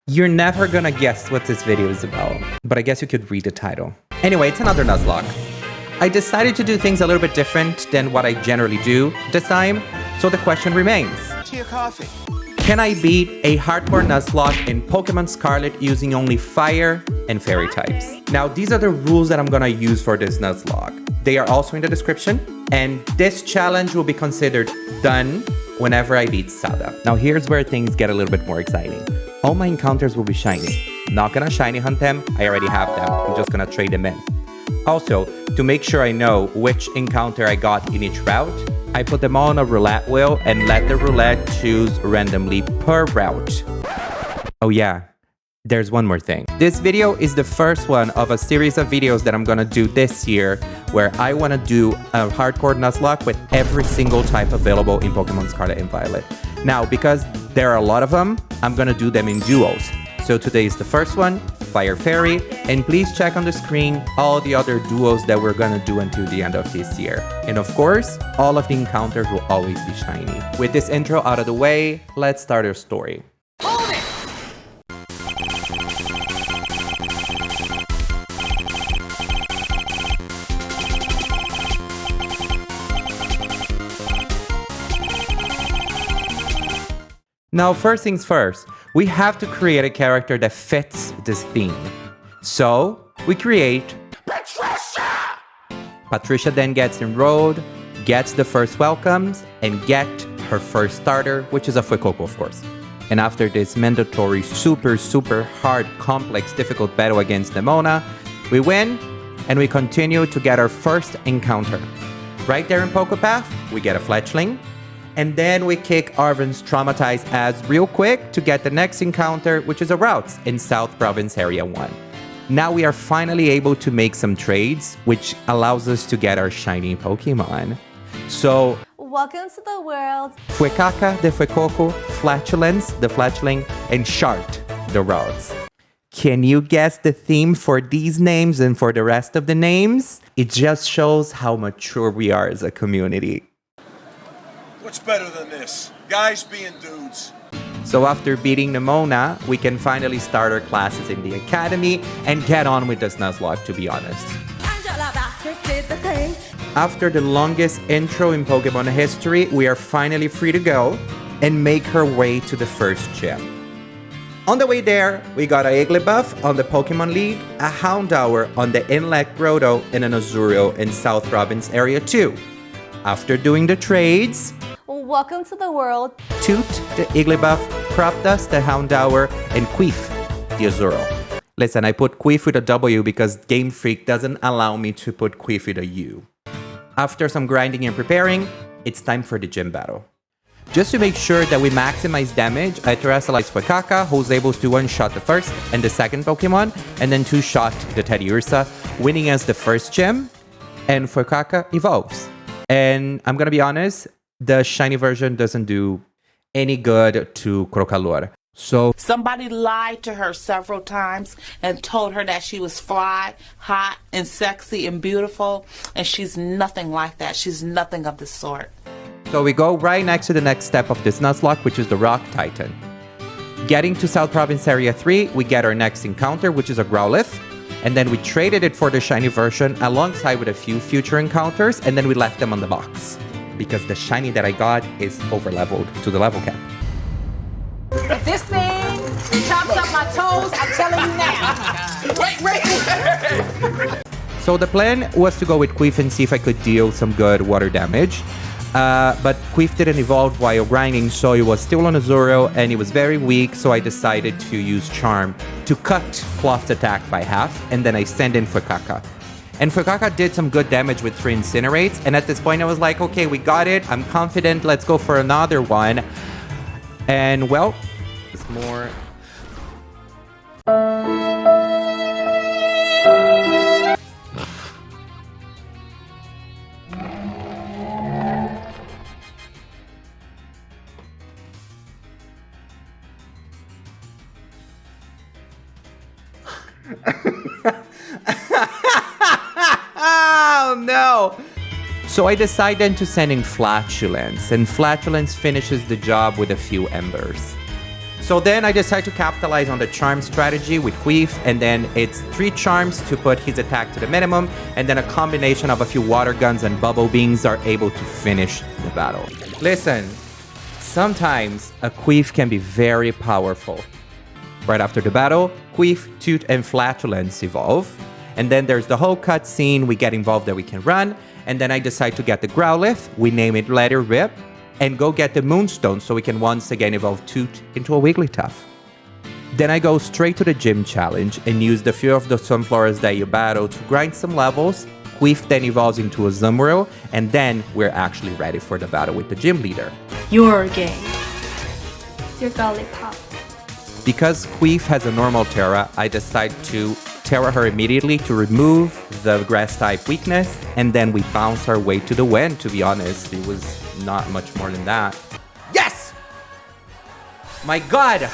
You're never gonna guess what this video is about, but I guess you could read the title. Anyway, it's another Nuzlocke. I decided to do things a little bit different than what I generally do this time, so the question remains. Tea or coffee? Can I beat a Hardcore Nuzlocke in Pokémon Scarlet using only Fire and Fairy types? Now, these are the rules that I'm gonna use for this Nuzlocke. They are also in the description, and this challenge will be considered done whenever I beat Sada. Now, here's where things get a little bit more exciting. All my encounters will be shiny. Not gonna shiny hunt them, I already have them. I'm just gonna trade them in. Also, to make sure I know which encounter I got in each route, I put them all on a roulette wheel and let the roulette choose randomly per route. Oh yeah, there's one more thing. This video is the first one of a series of videos that I'm gonna do this year where I wanna do a Hardcore Nuzlocke with every single type available in Pokémon Scarlet and Violet. Now, because there are a lot of them, I'm gonna do them in duos. So today is the first one, Fire Fairy, and please check on the screen all the other duos that we're gonna do until the end of this year. And of course, all of the encounters will always be shiny. With this intro out of the way, let's start our story. Hold it! Now, first things first, we have to create a character that fits this theme. So, we create Patricia! Patricia then gets enrolled, gets the first welcomes, and get her first starter, which is a Fuecoco, of course. And after this mandatory super hard, complex, difficult battle against Nemona, we win, and we continue to get our first encounter. Right there in Pokepath, we get a Fletchling, and then we kick Arven's Traumatized ass real quick to get the next encounter, which is a Routes in South Province Area 1. Now we are finally able to make some trades, which allows us to get our shiny Pokemon. So, welcome to the world. Fuecaca, the Fuecoco, Flatulence, the Fletchling, and Shart, the Routes. Can you guess the theme for these names and for the rest of the names? It just shows how mature we are as a community. What's better than this? Guys being dudes. So after beating Nemona, we can finally start our classes in the academy and get on with this Nuzlocke, to be honest. After the longest intro in Pokemon history, we are finally free to go and make our way to the first gym. On the way there, we got a Igglybuff on the Pokemon League, a Houndour on the Inlet Grotto, and an Azurio in South Province Area 2. After doing the trades, welcome to the world. Toot, the Igglybuff, Propdust, the Houndour, and Queef, the Azuro. Listen, I put Queef with a W because Game Freak doesn't allow me to put Queef with a U. After some grinding and preparing, it's time for the gym battle. Just to make sure that we maximize damage, I terrestrialize Fuecaca, who's able to one-shot the first and the second Pokemon, and then two-shot the Teddiursa, winning as the first gym, and Fuecaca evolves. And I'm gonna be honest, the shiny version doesn't do any good to Crocalor. So somebody lied to her several times and told her that she was fly, hot, and sexy and beautiful, and she's nothing like that. She's nothing of the sort. So we go right next to the next step of this Nuzlocke, which is the Rock Titan. Getting to South Province Area 3, we get our next encounter, which is a Growlithe. And then we traded it for the shiny version alongside with a few future encounters, and then we left them on the box. Because the shiny that I got is over-leveled to the level cap. If this thing chops up my toes, I'm telling you now. Wait. So the plan was to go with Queef and see if I could deal some good water damage. But Queef didn't evolve while grinding, so it was still on Azuro and it was very weak, so I decided to use Charm to cut Klawf's attack by half, and then I send in Fuecaca. And Fuecaca did some good damage with 3 Incinerates, and at this point I was like, okay, we got it, I'm confident, let's go for another one. And well, it's more... Oh no! So I decided to send in Flatulence, and Flatulence finishes the job with a few embers. So then I decide to capitalize on the charm strategy with Queef, and then it's 3 charms to put his attack to the minimum, and then a combination of a few water guns and bubble beans are able to finish the battle. Listen, sometimes a Queef can be very powerful. Right after the battle, Queef, Toot, and Flatulence evolve. And then there's the whole cutscene, we get involved that we can run, and then I decide to get the Growlithe, we name it Let It Rip, and go get the Moonstone so we can once again evolve Toot into a Wigglytuff. Then I go straight to the gym challenge and use the few of the Sunflowers that you battle to grind some levels. Queef then evolves into a Zumwhirl, and then we're actually ready for the battle with the gym leader. You're gay. Your lollipop. Because Queef has a normal Terra, I decide to Terra her immediately to remove the grass type weakness, and then we bounce our way to the win. To be honest, it was not much more than that. Yes! My god!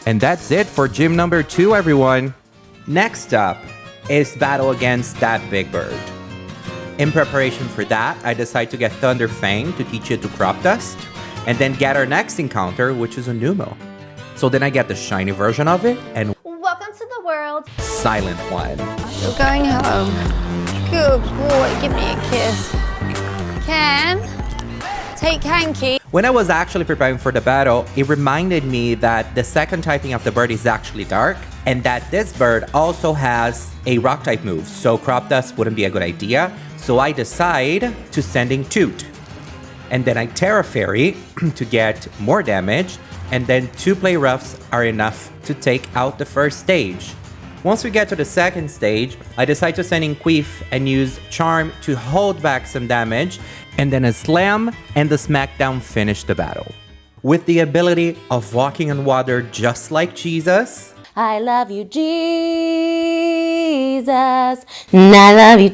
And that's it for gym number 2, everyone. Next up is battle against that big bird. In preparation for that, I decide to get Thunder Fang to teach it to Crop Dust, and then get our next encounter, which is a Numel. So then I get the shiny version of it, and Welcome to the world. Silent One. You're going home. Good boy, give me a kiss. Can? Take hanky. When I was actually preparing for the battle, it reminded me that the second typing of the bird is actually dark, and that this bird also has a rock type move, so Crop Dust wouldn't be a good idea. So I decide to send in Toot. And then I Terra Fairy to get more damage, and then 2 Play Roughs are enough to take out the first stage. Once we get to the second stage, I decide to send in Queef and use Charm to hold back some damage, and then a Slam and the Smackdown finish the battle. With the ability of walking on water just like Jesus. I love you, Jesus. And I love you,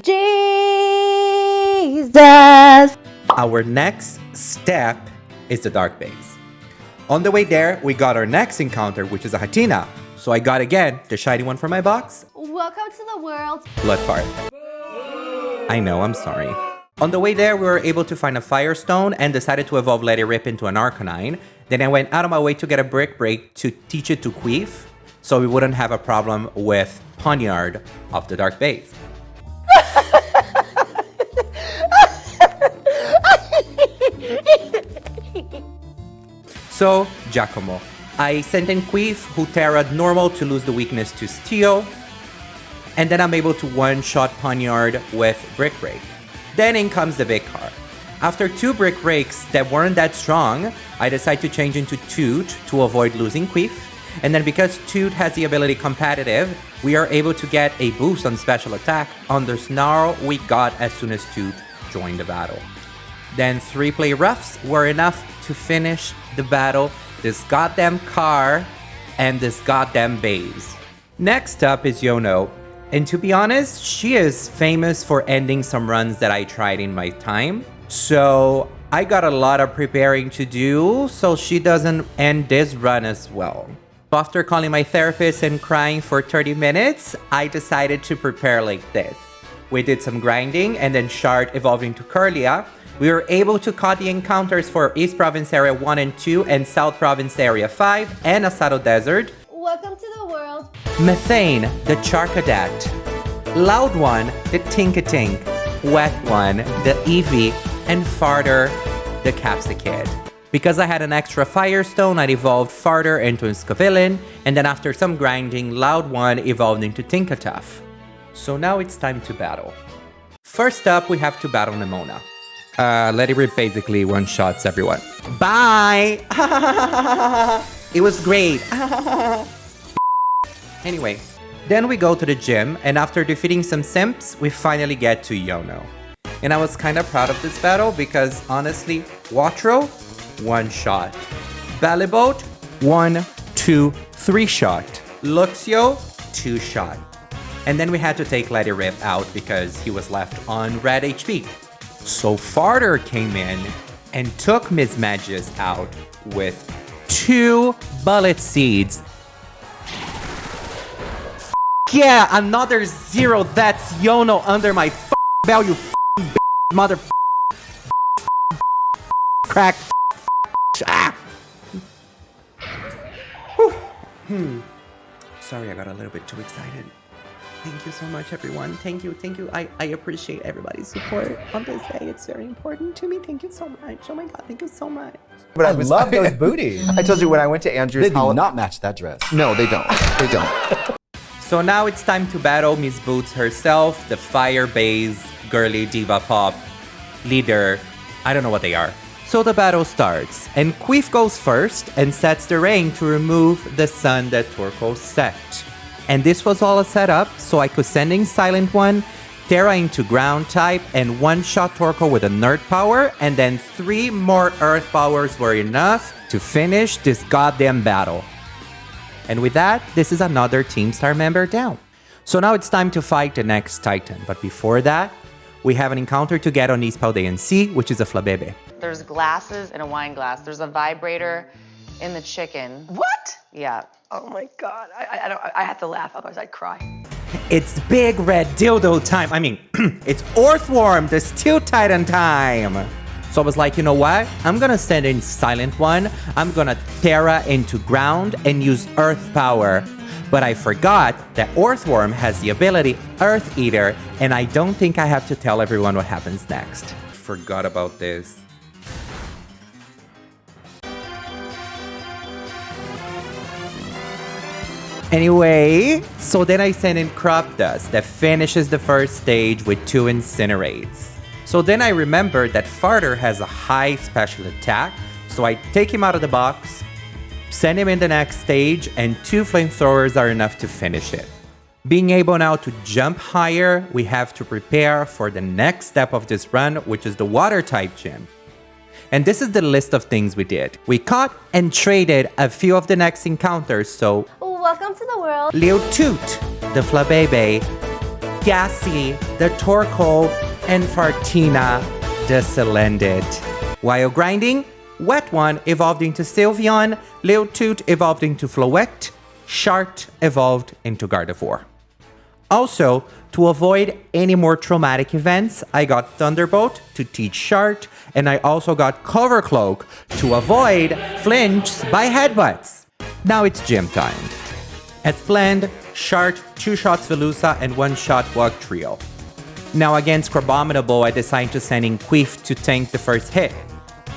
Jesus. Our next step is the Dark Base. On the way there, we got our next encounter, which is a Hatina. So I got again the shiny one from my box. Welcome to the world. Blood Fart. I know, I'm sorry. On the way there, we were able to find a Firestone and decided to evolve Let It Rip into an Arcanine. Then I went out of my way to get a Brick Break to teach it to Queef, so we wouldn't have a problem with Poniard of the Dark Base. So, Giacomo. I sent in Queef, who Terra'd normal to lose the weakness to Steel, and then I'm able to one-shot Poniard with Brick Break. Then in comes the big car. After 2 Brick Breaks that weren't that strong, I decide to change into Toot to avoid losing Queef, and then because Toot has the ability Competitive, we are able to get a boost on special attack on the Snarl we got as soon as Toot joined the battle. Then 3 Play Roughs were enough to finish the battle, this goddamn car, and this goddamn base. Next up is Yono, and to be honest, she is famous for ending some runs that I tried in my time, so I got a lot of preparing to do so she doesn't end this run as well. After calling my therapist and crying for 30 minutes, I decided to prepare like this. We did some grinding, and then Shard evolved into Curlia. We were able to cut the encounters for East Province Area 1 and 2 and South Province Area 5 and Asado Desert. Welcome to the world. Methane, the Charcadet. Loud One, the Tinkatink. Wet One, the Eevee. And Farter, the Capsicid. Because I had an extra Firestone, I evolved Farter into a Scavillain, and then after some grinding, Loud One evolved into Tinkatuff. So now it's time to battle. First up, we have to battle Nemona. Let It Rip basically one-shots everyone. Bye! It was great. Anyway, then we go to the gym, and after defeating some simps, we finally get to Yono. And I was kind of proud of this battle because honestly, Watro, 1 shot. Ballyboat, 1, 2, 3 shot. Luxio, 2 shot. And then we had to take Let It Rip out because he was left on red HP. So Farter came in and took Miss Magus out with 2 Bullet Seeds. Yeah, another 0. That's Yono under my belt, you mother crack. Ah. Sorry, I got a little bit too excited. Thank you so much, everyone. Thank you. I appreciate everybody's support on this day. It's very important to me. Thank you so much. Oh my God, thank you so much. But I love those booties. I told you when I went to Andrew's They do not match that dress. No, they don't. They don't. So now it's time to battle Miss Boots herself, the fire-based girly diva pop leader. I don't know what they are. So the battle starts, and Klawf goes first and sets the rain to remove the sun that Torkoal set. And this was all a setup, so I could send in Silent One, Terra into ground type, and one-shot Torkoal with a nerd power, and then 3 more earth powers were enough to finish this goddamn battle. And with that, this is another Team Star member down. So now it's time to fight the next Titan, but before that, we have an encounter to get on East Paldean Sea, which is a Flabébé. There's glasses in a wine glass. There's a vibrator in the chicken. What? Yeah. Oh my God. I have to laugh, otherwise I'd cry. It's big red dildo time. I mean, it's Orthworm, the Steel Titan time. So I was like, you know what? I'm gonna send in Silent One. I'm gonna Terra into ground and use Earth power. But I forgot that Orthworm has the ability Earth Eater, and I don't think I have to tell everyone what happens next. Forgot about this. Anyway, so then I send in Crop Dust that finishes the first stage with 2 Incinerates. So then I remembered that Farter has a high special attack, so I take him out of the box, send him in the next stage, and 2 Flamethrowers are enough to finish it. Being able now to jump higher, we have to prepare for the next step of this run, which is the Water type gym. And this is the list of things we did. We caught and traded a few of the next encounters, so Welcome to the world. Liutoot, the Flabébé, Gassy, the Torkoal, and Fartina, the Celendit. While grinding, Wet One evolved into Sylveon, Liutoot evolved into Floette, Shart evolved into Gardevoir. Also, to avoid any more traumatic events, I got Thunderbolt to teach Shart, and I also got Cover Cloak to avoid flinches by headbutts. Now it's gym time. As planned, Shart 2-shots Velusa and 1-shot Wugtrio. Now against Crabominable, I decided to send in Klawf to tank the first hit.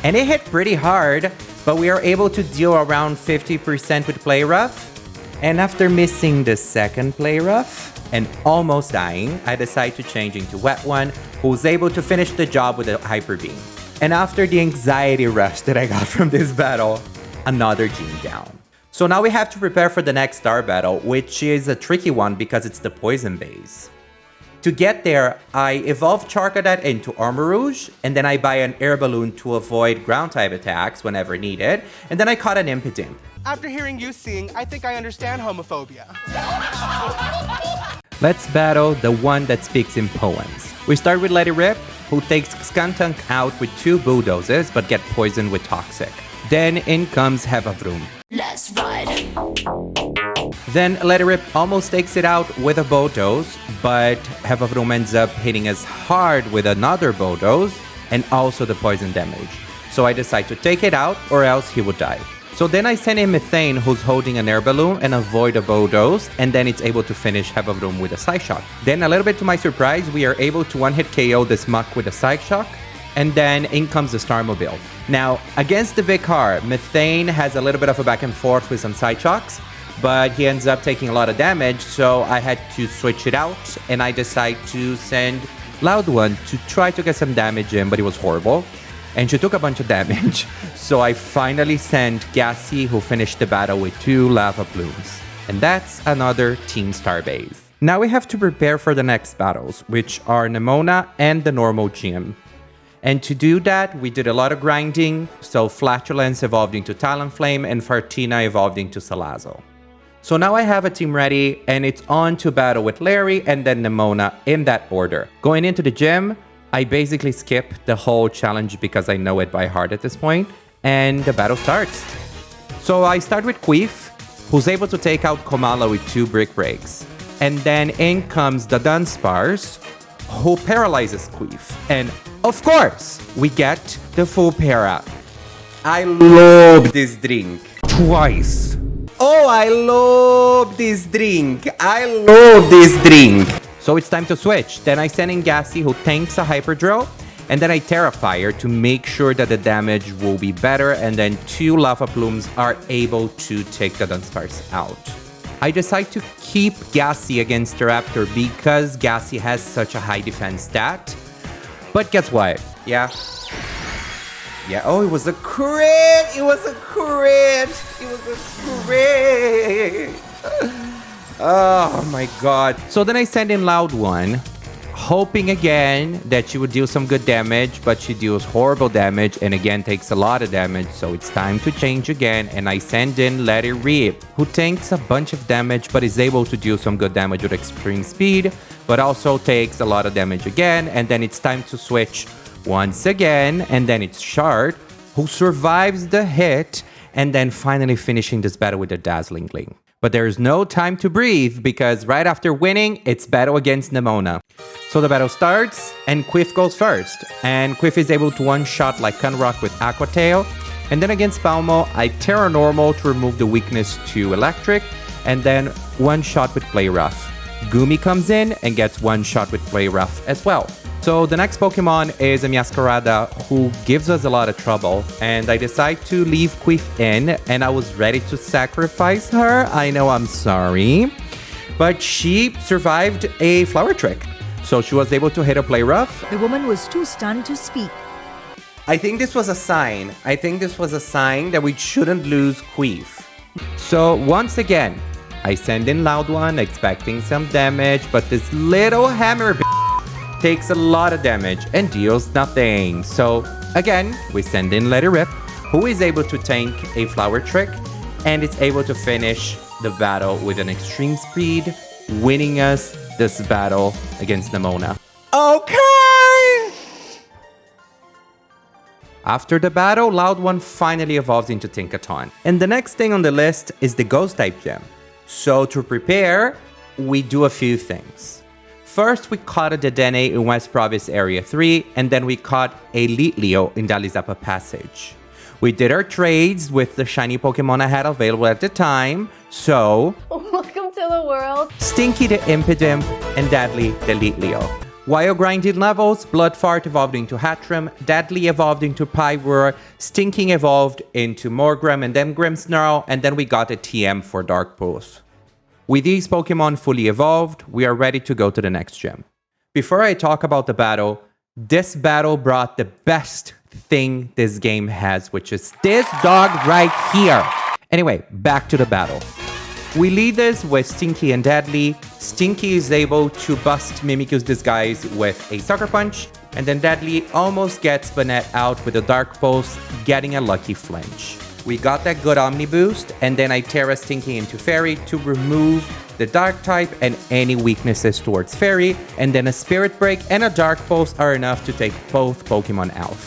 And it hit pretty hard, but we are able to deal around 50% with Play Rough. And after missing the second Play Rough and almost dying, I decided to change into Wet One, who was able to finish the job with a Hyper Beam. And after the anxiety rush that I got from this battle, another gym down. So now we have to prepare for the next star battle, which is a tricky one because it's the poison base. To get there, I evolve Charcadet into Armarouge, and then I buy an air balloon to avoid ground type attacks whenever needed, and then I caught an Impidimp. After hearing you sing, I think I understand homophobia. Let's battle the one that speaks in poems. We start with Let It Rip, who takes Skuntank out with 2 Bulldozes but get poisoned with Toxic. Then in comes Hevavroom. Let's ride. Then Let It Rip almost takes it out with a Bulldoze, but Hevavroom ends up hitting us hard with another Bulldoze and also the poison damage. So I decide to take it out or else he would die. So then I send in Methane, who's holding an air balloon, and avoid a Bulldoze, and then it's able to finish Hevavroom with a Psych Shock. Then a little bit to my surprise, we are able to one-hit KO this Muck with a Psych Shock, and then in comes the Starmobile. Now, against the big car, Methane has a little bit of a back and forth with some Psych Shocks, but he ends up taking a lot of damage, so I had to switch it out, and I decide to send Loud One to try to get some damage in, but it was horrible. And she took a bunch of damage, so I finally sent Gassy, who finished the battle with 2 Lava Plumes. And that's another Team Star base. Now we have to prepare for the next battles, which are Nemona and the normal gym. And to do that, we did a lot of grinding, so Flatulence evolved into Talonflame and Fartina evolved into Salazzle. So now I have a team ready, and it's on to battle with Larry and then Nemona in that order. Going into the gym, I basically skip the whole challenge because I know it by heart at this point, and the battle starts. So I start with Klawf, who's able to take out Komala with 2 Brick Breaks. And then in comes the Dunsparce, who paralyzes Klawf. And of course, we get the full para. I love this drink. Twice. Oh, I love this drink. I love this drink. So it's time to switch. Then I send in Gassy, who tanks a Hyper Drill. And then I Terrafire to make sure that the damage will be better. And then 2 Lava Plumes are able to take the Dunsparce out. I decide to keep Gassy against the Raptor because Gassy has such a high defense stat. But guess what? Yeah, oh, it was a crit! It was a crit! It was a crit! Oh my god. So then I send in Loud One, hoping again that she would deal some good damage, but she deals horrible damage and again takes a lot of damage, so it's time to change again, and I send in Let It Rip, who takes a bunch of damage but is able to deal some good damage with extreme speed, but also takes a lot of damage again, and then it's time to switch once again, and then it's Shard, who survives the hit, and then finally finishing this battle with a Dazzling Gleam. But there's no time to breathe, because right after winning, it's battle against Nemona. So the battle starts, and Quiff goes first. And Quiff is able to one-shot like Kunrock with Aqua Tail. And then against Palmo, I Terra Normal to remove the weakness to Electric. And then one-shot with Play Rough. Gumi comes in and gets one-shot with Play Rough as well. So the next Pokemon is a Meowscarada who gives us a lot of trouble, and I decide to leave Quiff in, and I was ready to sacrifice her. I know, I'm sorry. But she survived a Flower Trick, so she was able to hit a Play Rough. The woman was too stunned to speak. I think this was a sign. I think this was a sign that we shouldn't lose Quiff. So once again, I send in Loud One, expecting some damage, but this little hammer takes a lot of damage and deals nothing. So again, we send in Let It Rip, who is able to tank a Flower Trick, and it's able to finish the battle with an extreme speed, winning us this battle against Nemona. Okay! After the battle, Loud One finally evolves into Tinkaton. And the next thing on the list is the Ghost-type gem. So to prepare, we do a few things. First, we caught a Dedenne in West Province Area 3, and then we caught a Litleo in Dalizapa Passage. We did our trades with the shiny Pokemon I had available at the time, so... Welcome to the world. Stinky the Impidimp and Deadly the Litleo. While grinding levels, Bloodfart evolved into Hattrem, Deadly evolved into Pyroar, Stinking evolved into Morgrem and then Grimmsnarl, and then we got a TM for Dark Pulse. With these Pokemon fully evolved, we are ready to go to the next gym. Before I talk about the battle, this battle brought the best thing this game has, which is this dog right here. Anyway, back to the battle. We lead this with Stinky and Deadly. Stinky is able to bust Mimikyu's disguise with a Sucker Punch, and then Deadly almost gets Banette out with a Dark Pulse, getting a lucky flinch. We got that good Omni boost, and then I Terra Stinky into Fairy to remove the Dark type and any weaknesses towards Fairy, and then a Spirit Break and a Dark Pulse are enough to take both Pokemon out.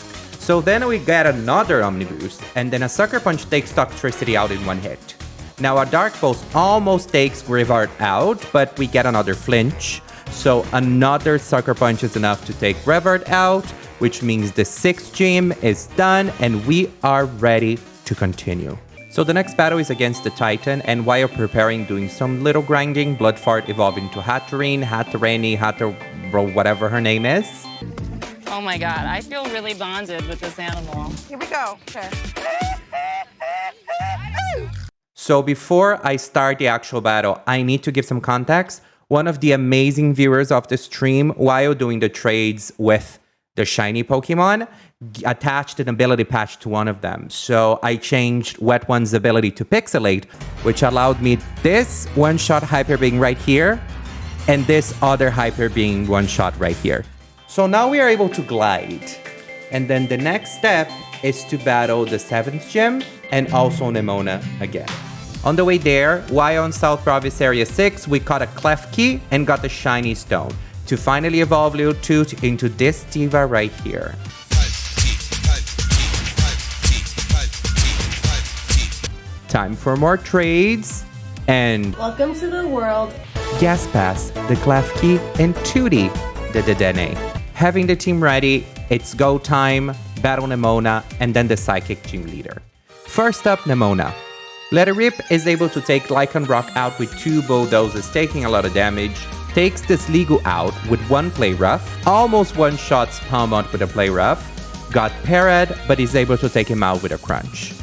So then we get another Omni boost, and then a Sucker Punch takes Toxtricity out in one hit. Now a Dark Pulse almost takes Grivard out, but we get another flinch, so another Sucker Punch is enough to take Grivard out, which means the 6th gym is done, and we are ready to continue. So the next battle is against the Titan, and while preparing, doing some little grinding, Bloodfart evolved into Hatterene, whatever her name is. Oh my god, I feel really bonded with this animal. Here we go. Okay. So before I start the actual battle, I need to give some context. One of the amazing viewers of the stream, while doing the trades with the shiny Pokemon, attached an ability patch to one of them. So I changed Wet One's ability to Pixelate, which allowed me this one-shot Hyper Beam right here, and this other Hyper Beam one-shot right here. So now we are able to glide. And then the next step is to battle the 7th gym and also Nemona again. On the way there, while on South Province Area 6, we caught a Klawf and got the shiny stone to finally evolve Little Toot into this diva right here. Time for more trades, and Welcome to the world. Gaspass, the Klawf and Tootie, the Dedenne. Having the team ready, it's go time, battle Nemona, and then the Psychic Gym Leader. First up, Nemona. Let It Rip is able to take Lycanroc out with 2 Bulldozers, taking a lot of damage. Takes this Sliggoo out with 1 Play Rough. Almost one-shots Palmont with a Play Rough. Got parried, but is able to take him out with a Crunch.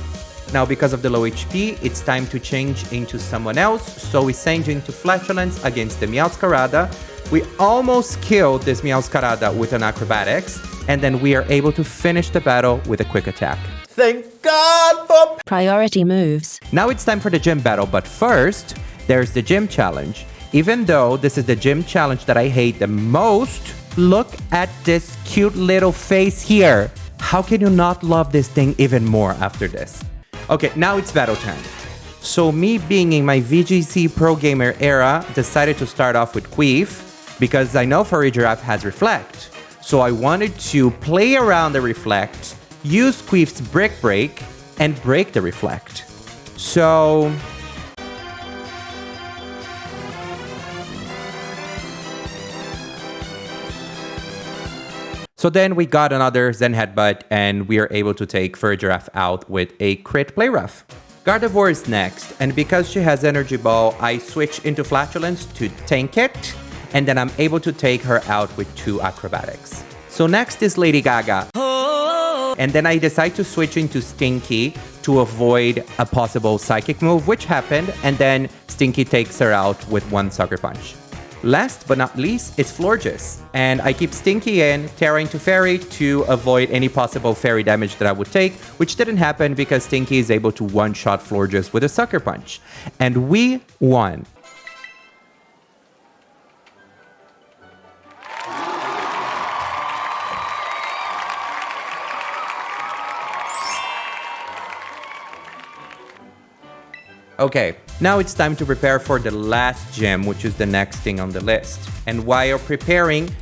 Now, because of the low HP, it's time to change into someone else, so we change into Flatulence against the Meowscarada. We almost killed this Meowscarada with an Acrobatics, and then we are able to finish the battle with a Quick Attack. Thank God for priority moves. Now it's time for the gym battle, but first, there's the gym challenge. Even though this is the gym challenge that I hate the most, look at this cute little face here. How can you not love this thing even more after this? Okay, now it's battle time. So me being in my VGC Pro Gamer era, decided to start off with Klawf, because I know Furry Giraffe has Reflect. So I wanted to play around the Reflect, use Klawf's Brick Break, and break the Reflect. So then we got another Zen Headbutt, and we are able to take Furry Giraffe out with a crit Play Rough. Gardevoir is next, and because she has Energy Ball, I switch into Flatulence to tank it, and then I'm able to take her out with 2 Acrobatics. So next is Lady Gaga. And then I decide to switch into Stinky to avoid a possible Psychic move, which happened, and then Stinky takes her out with 1 Sucker Punch. Last but not least, it's Florges, and I keep Stinky in, Terra into Fairy to avoid any possible Fairy damage that I would take, which didn't happen because Stinky is able to one-shot Florges with a Sucker Punch. And we won. Okay, now it's time to prepare for the last gym, which is the next thing on the list. And while preparing,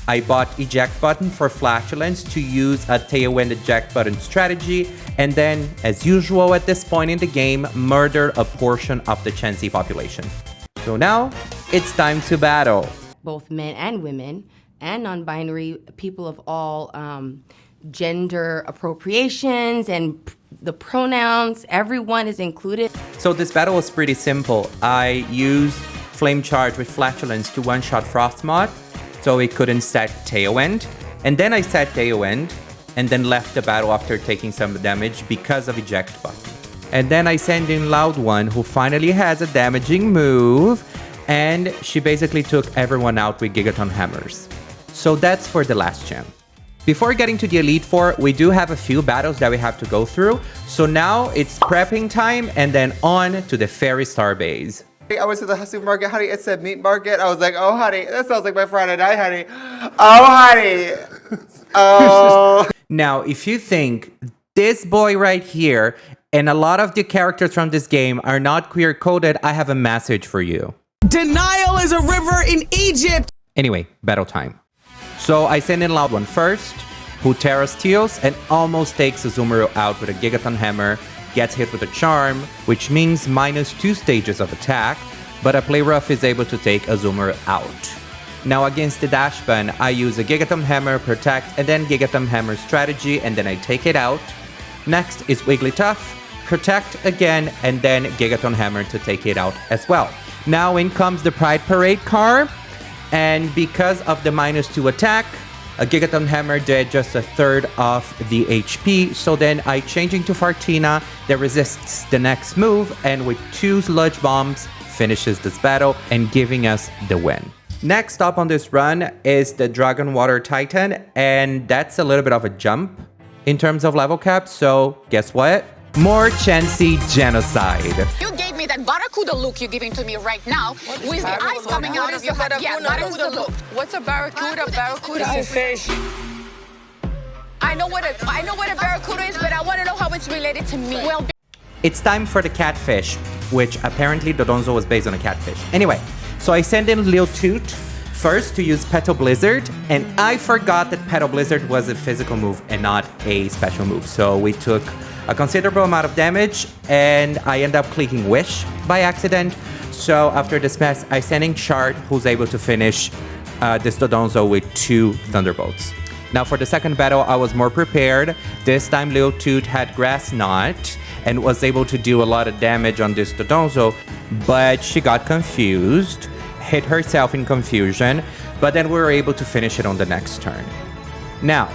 I bought Eject Button for Flatulence to use a Tailwind Eject Button strategy, and then, as usual at this point in the game, murder a portion of the Chansey population. So now, it's time to battle. Both men and women, and non-binary people of all gender appropriations and the pronouns, everyone is included. So this battle was pretty simple. I used Flame Charge with Flatulence to one-shot Frostmoth, so it couldn't set Tailwind. And then I set Tailwind, and then left the battle after taking some damage because of Eject Button. And then I sent in Loud One, who finally has a damaging move, and she basically took everyone out with Gigaton Hammers. So that's for the last gem. Before getting to the Elite Four, we do have a few battles that we have to go through. So now it's prepping time, and then on to the Fairy Starbase. I went to the supermarket, honey. It said meat market. I was like, oh, honey, that sounds like my Friday night, honey. Oh, honey. Oh. Now, if you think this boy right here and a lot of the characters from this game are not queer-coded, I have a message for you. Denial is a river in Egypt. Anyway, battle time. So I send in Loud One first, who Terra Steals and almost takes Azumarill out with a Gigaton Hammer, gets hit with a Charm, which means -2 stages of attack, but a Play Rough is able to take Azumarill out. Now against the Dashpan, I use a Gigaton Hammer, Protect, and then Gigaton Hammer strategy, and then I take it out. Next is Wigglytuff, Protect again, and then Gigaton Hammer to take it out as well. Now in comes the Pride Parade car, and because of the -2 attack, a Gigaton Hammer did just a third of the HP, so then I change into Fartina that resists the next move, and with 2 Sludge Bombs, finishes this battle and giving us the win. Next up on this run is the Dragon Water Titan, and that's a little bit of a jump in terms of level cap, so guess what? More Chansey Genocide. You gave me that Barracuda look you're giving to me right now, with the eyes coming out of your head. Yeah, Barracuda look. What's a Barracuda? Barracuda is a fish. I know what a Barracuda is, but I want to know how it's related to me. Well, it's time for the catfish, which apparently Dodonzo was based on a catfish. Anyway, so I send in Lil Toot first to use Petal Blizzard, and I forgot that Petal Blizzard was a physical move and not a special move. So we took a considerable amount of damage, and I end up clicking Wish by accident. So after this mess, I send in Shard, who's able to finish this Dodonzo with 2 Thunderbolts. Now for the second battle, I was more prepared. This time Lil Toot had Grass Knot, and was able to do a lot of damage on this Dodonzo, but she got confused, hit herself in confusion, but then we were able to finish it on the next turn. Now,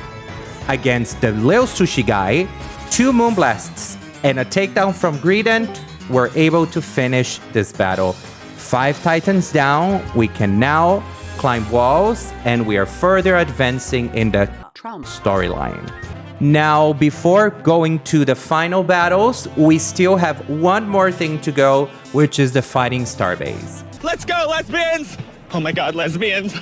against the little sushi guy, 2 Moonblasts and a takedown from Greedent, we're able to finish this battle. 5 Titans down, we can now climb walls, and we are further advancing in the storyline. Now, before going to the final battles, we still have one more thing to go, which is the Fighting Starbase. Let's go, lesbians! Oh my god, lesbians.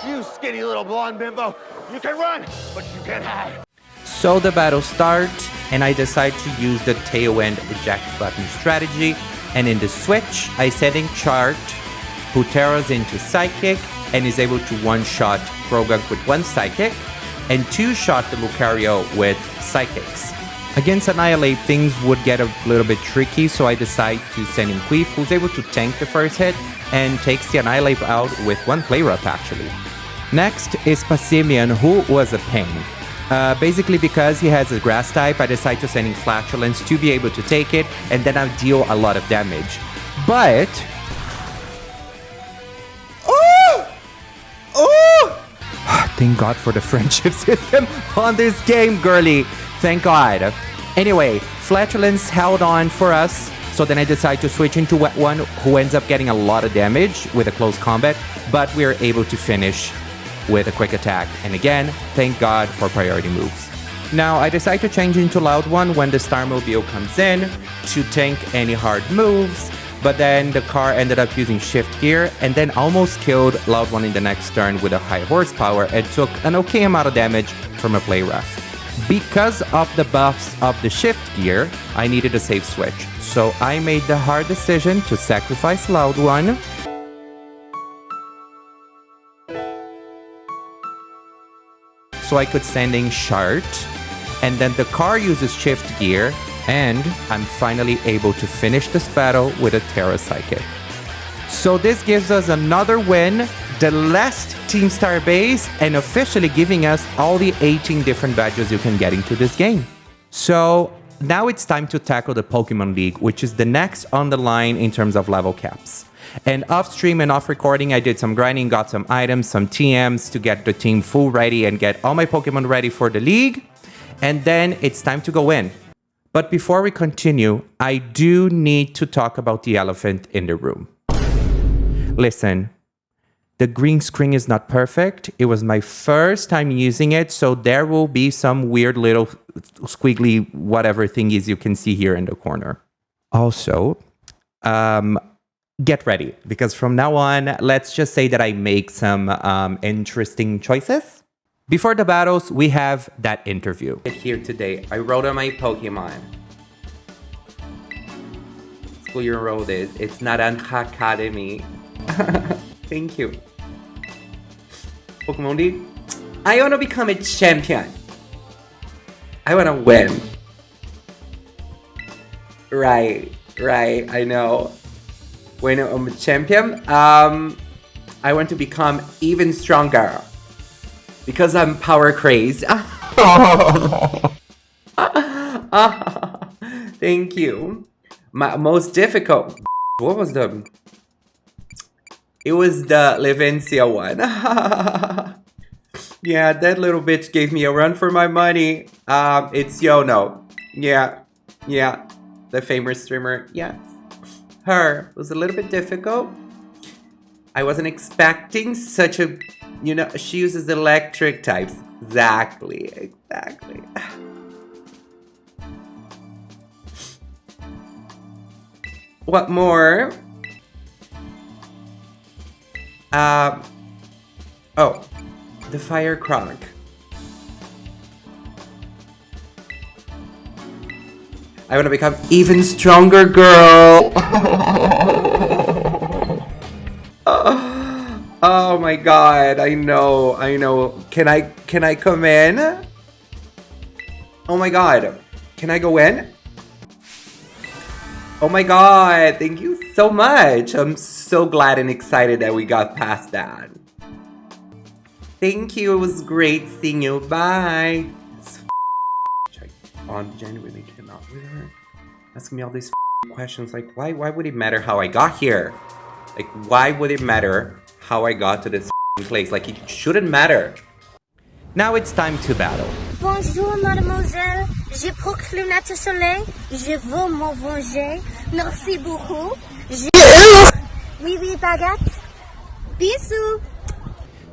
You skinny little blonde bimbo. You can run, but you can't hide. So the battle starts, and I decide to use the tailwind eject button strategy, and in the switch, I set in Chart, who tears into Psychic, and is able to one-shot Krogunk with 1 Psychic, and 2-shot the Lucario with Psychics. Against Annihilate, things would get a little bit tricky, so I decide to send in Klawf, who's able to tank the first hit, and takes the Annihilate out with 1 Play Rough, actually. Next is Passimian, who was a pain. Basically because he has a grass type, I decide to send in Flatulence to be able to take it, and then I'll deal a lot of damage. But... Thank God for the friendship system on this game, girly. Thank God. Anyway, Flatulence held on for us, so then I decide to switch into Wet One, who ends up getting a lot of damage with a close combat, but we are able to finish with a quick attack. And again, thank God for priority moves. Now, I decide to change into Loud One when the Starmobile comes in to tank any hard moves, but then the car ended up using Shift Gear and then almost killed Loud One in the next turn with a high horsepower and took an okay amount of damage from a Play Rough. Because of the buffs of the Shift Gear, I needed a safe switch, so I made the hard decision to sacrifice Loud One so I could send in Shart, and then the car uses Shift Gear, and I'm finally able to finish this battle with a Terra Psychic. So this gives us another win, the last Team Starbase, and officially giving us all the 18 different badges you can get into this game. So now it's time to tackle the Pokemon League, which is the next on the line in terms of level caps. And off stream and off recording, I did some grinding, got some items, some TMs to get the team full ready and get all my Pokemon ready for the league. And then it's time to go in. But before we continue, I do need to talk about the elephant in the room. Listen, the green screen is not perfect. It was my first time using it, so there will be some weird little squiggly whatever thingies you can see here in the corner. Also, get ready, because from now on, let's just say that I make some interesting choices. Before the battles, we have that interview. Here today, I wrote on my Pokemon. School you wrote it. It's not an academy. Thank you. Pokemon League. I want to become a champion. I want to win. Right, I know. When I'm a champion, I want to become even stronger. Because I'm power crazed. Thank you. My most difficult. What was the? It was the Levencia one. Yeah, that little bitch gave me a run for my money. It's Yono. Yeah. The famous streamer. Yes. Her. It was a little bit difficult. I wasn't expecting such a... You know, she uses electric types. Exactly. What more? Oh, the Fire Croc. I want to become even stronger, girl. Oh my god, I know. Can I come in? Oh my god. Can I go in? Oh my god, thank you so much. I'm so glad and excited that we got past that. Thank you, it was great seeing you. Bye. genuinely cannot with her. Asking me all these questions, like, why would it matter how I got here? Like, why would it matter how I got to this place? Like, it shouldn't matter. Now it's time to battle. Bonjour, mademoiselle. J'ai pris lunettes soleil. Je veux m'en venger. Merci beaucoup. Oui, baguette. Bisous.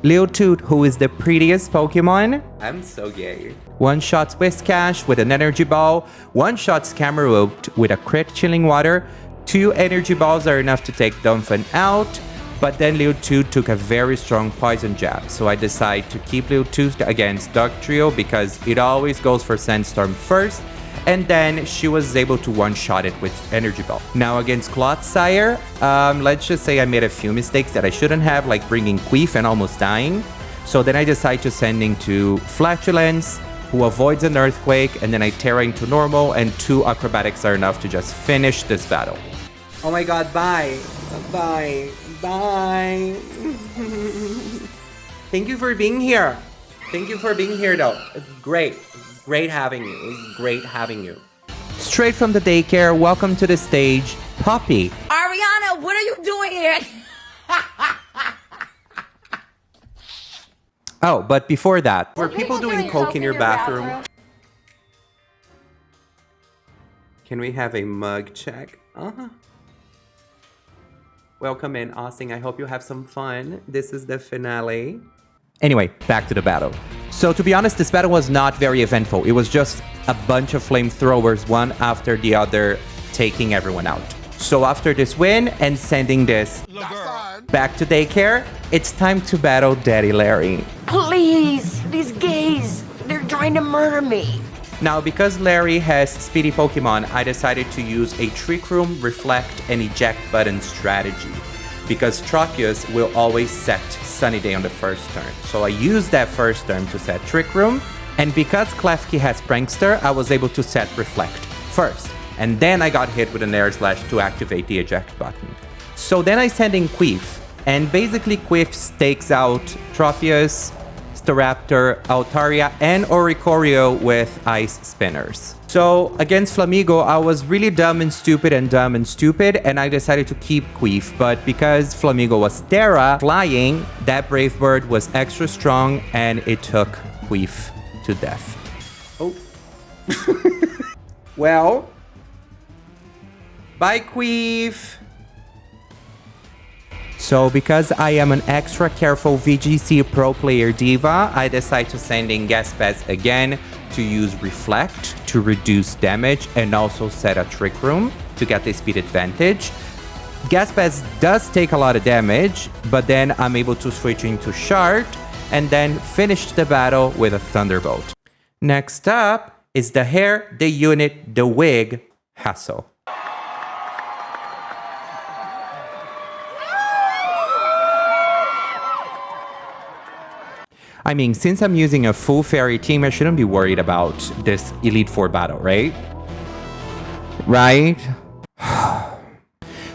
Liutoot, who is the prettiest Pokemon. I'm so gay. One-shots Whiscash with an energy ball. One-shots Camerupt with a crit chilling water. 2 energy balls are enough to take Dunfin out. But then Liutoot took a very strong poison jab, so I decided to keep Liutoot against Dugtrio because it always goes for Sandstorm first, and then she was able to one-shot it with Energy Ball. Now against Clodsire, let's just say I made a few mistakes that I shouldn't have, like bringing Queef and almost dying. So then I decided to send into Flatulence, who avoids an Earthquake, and then I Terra into normal, and 2 acrobatics are enough to just finish this battle. Oh my god, bye. Bye. Bye. Thank you for being here. Thank you for being here, though. It's great. It's great having you. It's great having you. Straight from the daycare, welcome to the stage, Poppy. Ariana, what are you doing here? Oh, but before that, were people doing coke in your bathroom? Can we have a mug check? Uh-huh. Welcome in, Austin. I hope you have some fun. This is the finale. Anyway, back to the battle. So to be honest, this battle was not very eventful. It was just a bunch of flamethrowers, one after the other, taking everyone out. So after this win and sending this back to daycare, it's time to battle Daddy Larry. Please, these gays, they're trying to murder me. Now, because Larry has speedy Pokemon, I decided to use a Trick Room, Reflect, and Eject button strategy. Because Tropius will always set Sunny Day on the first turn. So I used that first turn to set Trick Room. And because Klefki has Prankster, I was able to set Reflect first. And then I got hit with an Air Slash to activate the Eject button. So then I send in Queef. And basically Queef takes out Tropius, Staraptor, Altaria, and Oricorio with Ice Spinners. So against Flamigo, I was really dumb and stupid, and I decided to keep Queef, but because Flamigo was Terra flying, that Brave Bird was extra strong, and it took Queef to death. Oh. Well. Bye, Queef. So because I am an extra careful VGC Pro Player Diva, I decide to send in Gaspez again to use Reflect to reduce damage and also set a Trick Room to get the speed advantage. Gaspez does take a lot of damage, but then I'm able to switch into Shard and then finish the battle with a Thunderbolt. Next up is the hair, the unit, the wig, Hassel. I mean, since I'm using a full fairy team, I shouldn't be worried about this Elite Four battle, right? Right?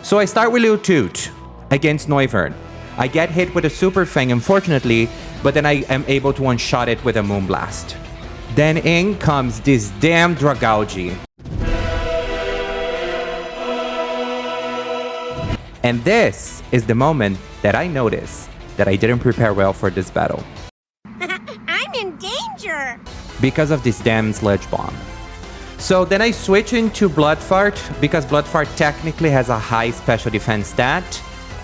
So I start with Liutoot against Noivern. I get hit with a Super Fang, unfortunately, but then I am able to one-shot it with a Moonblast. Then in comes this damn Dragalge. And this is the moment that I notice that I didn't prepare well for this battle. I'm in danger! Because of this damn Sludge Bomb. So then I switch into Bloodfart, because Bloodfart technically has a high special defense stat,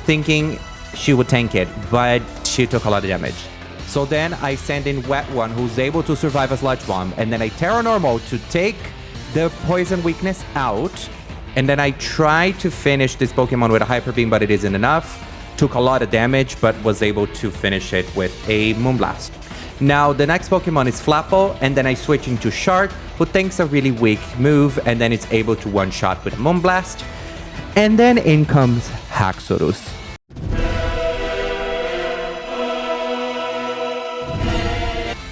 thinking she would tank it, but she took a lot of damage. So then I send in Wet One, who's able to survive a Sludge Bomb, and then I Terra Normal to take the poison weakness out, and then I try to finish this Pokemon with a Hyper Beam, but it isn't enough. Took a lot of damage, but was able to finish it with a Moonblast. Now, the next Pokemon is Flapple, and then I switch into Shard, who takes a really weak move, and then it's able to one-shot with a Moonblast. And then in comes Haxorus.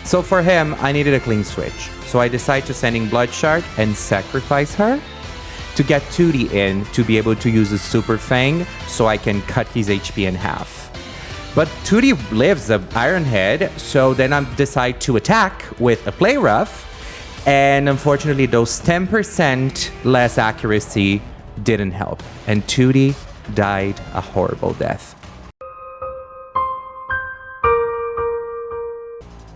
So for him, I needed a clean switch. So I decided to send in Bloodshard and sacrifice her to get 2D in to be able to use a Super Fang so I can cut his HP in half. But 2D lives the Iron Head, so then I decide to attack with a Play Rough. And unfortunately, those 10% less accuracy didn't help. And Tootie died a horrible death.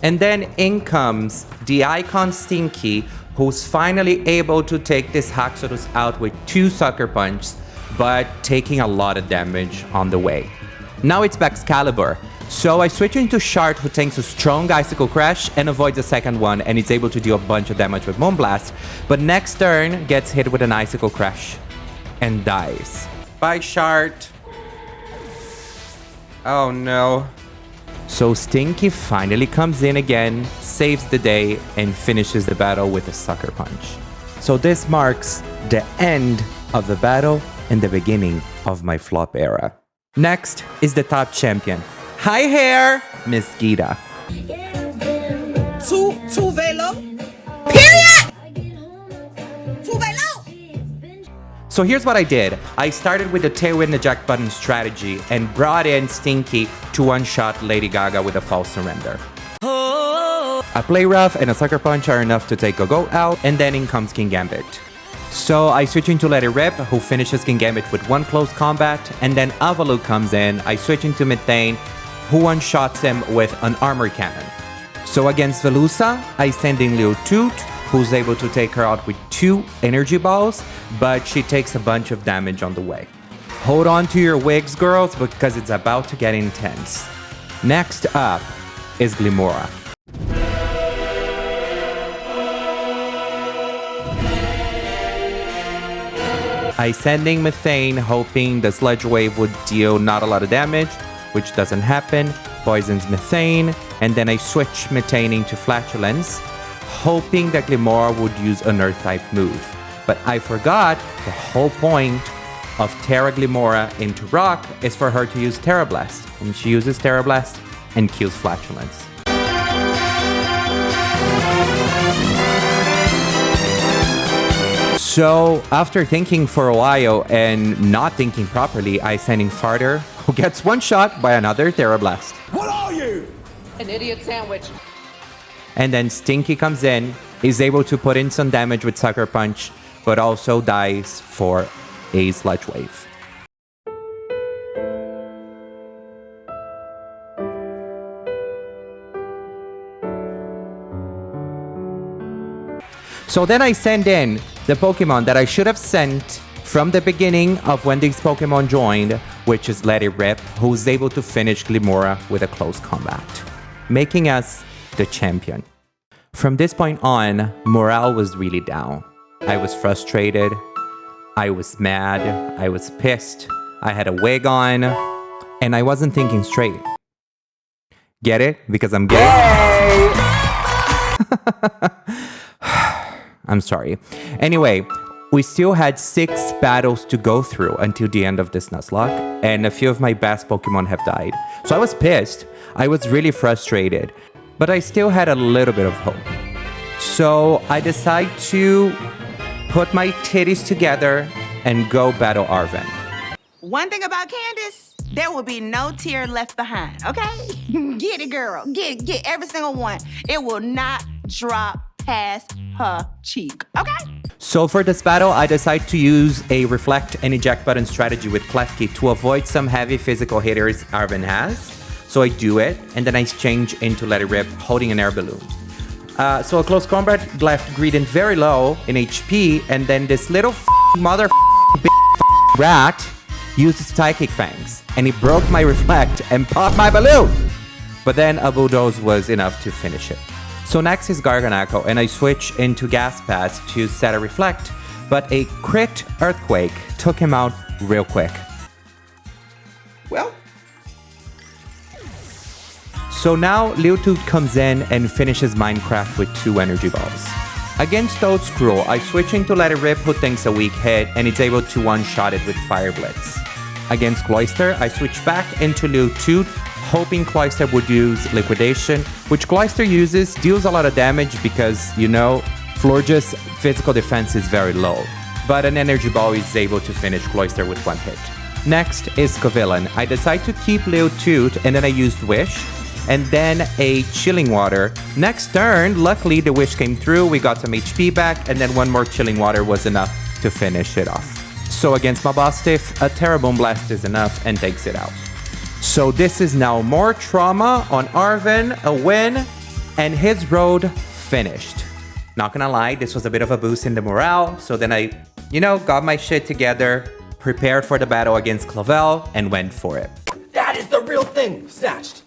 And then in comes the icon Stinky, who's finally able to take this Haxorus out with 2 Sucker Punches, but taking a lot of damage on the way. Now it's Excalibur. So I switch into Shard, who takes a strong Icicle Crash and avoids the second one, and is able to deal a bunch of damage with Moonblast. But next turn, gets hit with an Icicle Crash and dies. Bye, Shard. Oh no. So Stinky finally comes in again, saves the day, and finishes the battle with a Sucker Punch. So this marks the end of the battle and the beginning of my flop era. Next is the top champion. Hi hair, Miss Gita. Two velo. Period. Two velo. So here's what I did. I started with the tailwind eject button strategy and brought in Stinky to one-shot Lady Gaga with a false surrender. A Play Rough and a Sucker Punch are enough to take a goat out, and then in comes King Gambit. So I switch into Let It Rip, who finishes King Gambit with 1 close combat, and then Avalu comes in. I switch into Methane, who one-shots him with an armor cannon. So against Velusa, I send in Leo Toot, who's able to take her out with 2 energy balls, but she takes a bunch of damage on the way. Hold on to your wigs, girls, because it's about to get intense. Next up is Glimora. I send in Methane, hoping the Sludge Wave would deal not a lot of damage, which doesn't happen. Poisons Methane, and then I switch Methane into Flatulence, hoping that Glimora would use an Earth-type move. But I forgot the whole point of Terra Glimora into Rock is for her to use Terra Blast. And she uses Terra Blast and kills Flatulence. So after thinking for a while and not thinking properly, I send in Farter, who gets one shot by another Terra Blast. What are you? An idiot sandwich. And then Stinky comes in, is able to put in some damage with Sucker Punch, but also dies for a Sludge Wave. So then I send in the Pokemon that I should have sent from the beginning of when these Pokemon joined, which is Let It Rip, who's able to finish Glimora with a close combat, making us the champion. From this point on, morale was really down. I was frustrated, I was mad, I was pissed, I had a wig on, and I wasn't thinking straight. Get it? Because I'm gay? I'm sorry. Anyway, we still had 6 battles to go through until the end of this Nuzlocke, and a few of my best Pokemon have died. So I was pissed, I was really frustrated, but I still had a little bit of hope. So I decided to put my titties together and go battle Arven. One thing about Candace, there will be no tear left behind, okay? Get it, girl. Get every single one. It will not drop past her cheek, okay? So for this battle, I decided to use a Reflect and Eject button strategy with Klefki to avoid some heavy physical hitters Arven has. So I do it, and then I change into Let It Rip, holding an air balloon. So a close combat left Greedent very low in HP, and then this little mother rat used his Psychic Fangs, and he broke my Reflect and popped my balloon! But then a Bulldoze was enough to finish it. So next is Garganacl, and I switch into Gas Pass to set a Reflect, but a crit Earthquake took him out real quick. Well. So now Leotoot comes in and finishes Minecraft with 2 energy balls. Against Toad Scroll, I switch into Let It Rip, who takes a weak hit, and it's able to one-shot it with Fire Blitz. Against Cloyster, I switch back into Leotoot, hoping Cloyster would use Liquidation, which Cloyster uses, deals a lot of damage because, you know, Florge's physical defense is very low. But an Energy Ball is able to finish Cloyster with 1 hit. Next is Clavell. I decide to keep Leotoot, and then I used Wish, and then a Chilling Water. Next turn, luckily the wish came through, we got some HP back, and then one more Chilling Water was enough to finish it off. So against Mabostiff, a Terra Blast is enough and takes it out. So this is now more trauma on Arven, a win, and his road finished. Not gonna lie, this was a bit of a boost in the morale, so then I, got my shit together, prepared for the battle against Clavell, and went for it. That is the real thing! Snatched!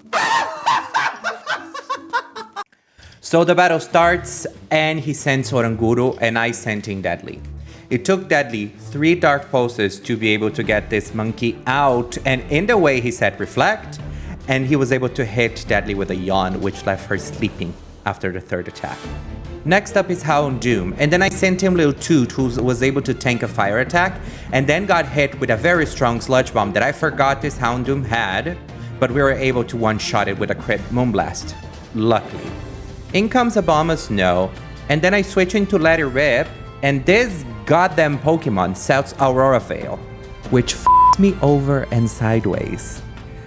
So the battle starts, and he sends Oranguru, and I sent in Deadly. It took Deadly 3 Dark Pulses to be able to get this monkey out, and in the way he said Reflect, and he was able to hit Deadly with a Yawn, which left her sleeping after the 3rd attack. Next up is Houndoom, and then I sent him Lil Toot, who was able to tank a fire attack, and then got hit with a very strong Sludge Bomb that I forgot this Houndoom had, but we were able to one-shot it with a crit Moonblast, luckily. In comes Abomasnow, and then I switch into Let It Rip, and this goddamn Pokemon sells Aurora Veil, which f***s me over and sideways.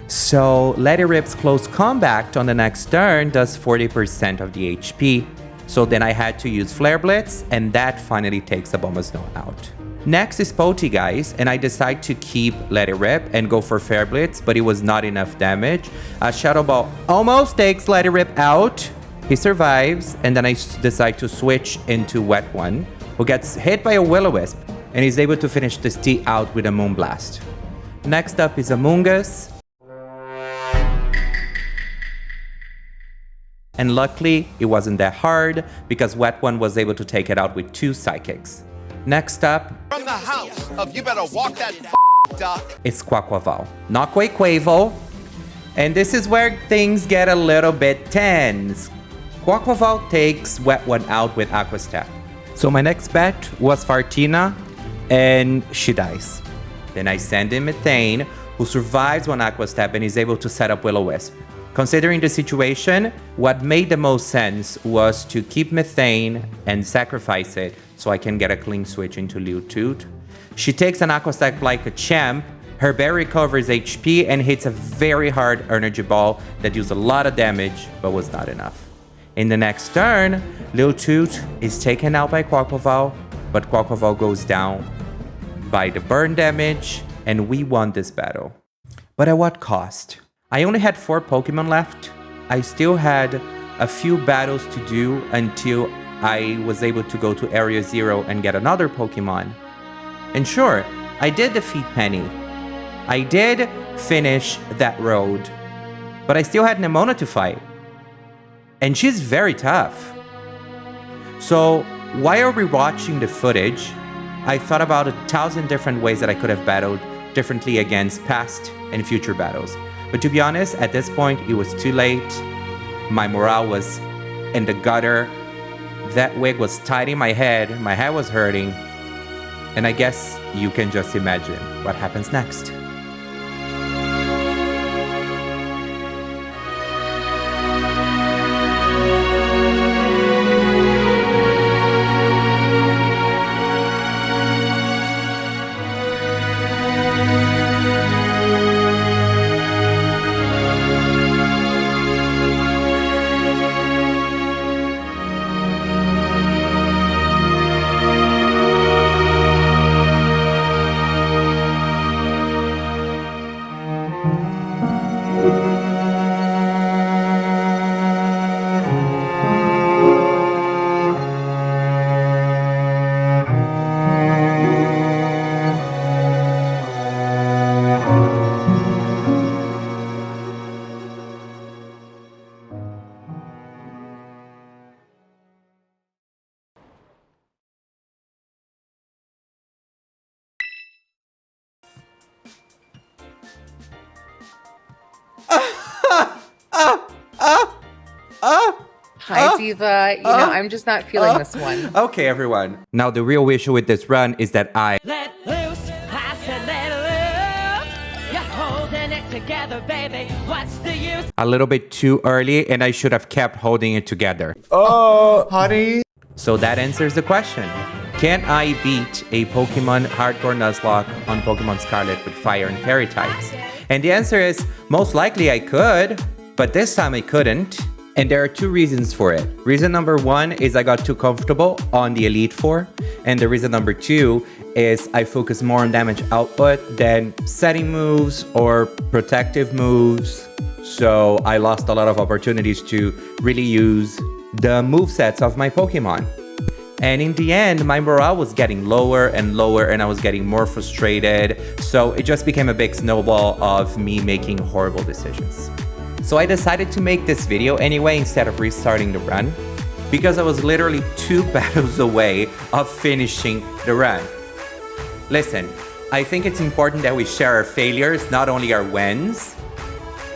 So Let It Rip's Close Combat on the next turn does 40% of the HP, so then I had to use Flare Blitz, and that finally takes Abomasnow out. Next is Polteageist, and I decide to keep Let It Rip and go for Flare Blitz, but it was not enough damage. Shadow Ball almost takes Let It Rip out. He survives, and then I decide to switch into Wet One, who gets hit by a Will-O-Wisp, and is able to finish this T out with a Moonblast. Next up is Amoonguss. And luckily, it wasn't that hard, because Wet One was able to take it out with 2 Psychics. Next up, From the house of you better walk that duck. It's Quaquaval, not Quaquaval. And this is where things get a little bit tense. Quaquaval takes Wet One out with Aqua Step. So my next bet was Fartina, and she dies. Then I send in Methane, who survives one Aqua Step and is able to set up Will-O-Wisp. Considering the situation, what made the most sense was to keep Methane and sacrifice it so I can get a clean switch into Lil Toot. She takes an Aqua Step like a champ, her berry recovers HP and hits a very hard Energy Ball that used a lot of damage but was not enough. In the next turn, Lil Toot is taken out by Quaquaval, but Quaquaval goes down by the burn damage, and we won this battle. But at what cost? I only had 4 Pokemon left. I still had a few battles to do until I was able to go to Area 0 and get another Pokemon. And sure, I did defeat Penny. I did finish that road, but I still had Nemona to fight. And she's very tough. So while rewatching the footage, I thought about 1,000 different ways that I could have battled differently against past and future battles. But to be honest, at this point, it was too late. My morale was in the gutter. That wig was tight in my head was hurting. And I guess you can just imagine what happens next. Hi, Diva. I'm just not feeling this one. Okay, everyone. Now, the real issue with this run is that I Let loose, I said let loose. You're holding it together, baby. What's the use? a little bit too early and I should have kept holding it together. Oh, honey. So that answers the question. Can I beat a Pokemon Hardcore Nuzlocke on Pokemon Scarlet with Fire and Fairy types? And the answer is, most likely I could. But this time I couldn't. And there are two reasons for it. Reason number one is I got too comfortable on the Elite Four. And the reason number two is I focused more on damage output than setting moves or protective moves. So I lost a lot of opportunities to really use the movesets of my Pokemon. And in the end, my morale was getting lower and lower and I was getting more frustrated. So it just became a big snowball of me making horrible decisions. So I decided to make this video anyway instead of restarting the run because I was literally 2 battles away of finishing the run. Listen, I think it's important that we share our failures, not only our wins.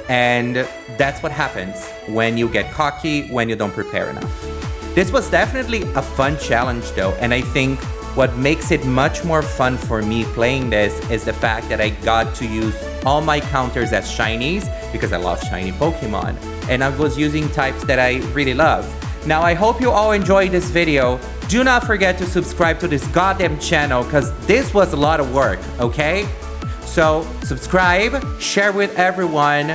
And that's what happens when you get cocky, when you don't prepare enough. This was definitely a fun challenge though, and I think what makes it much more fun for me playing this is the fact that I got to use all my counters as shinies because I love shiny Pokemon, and I was using types that I really love. Now I hope you all enjoyed this video. Do not forget to subscribe to this goddamn channel because this was a lot of work, okay? So subscribe, share with everyone,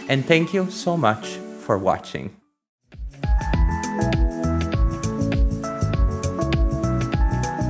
and thank you so much for watching.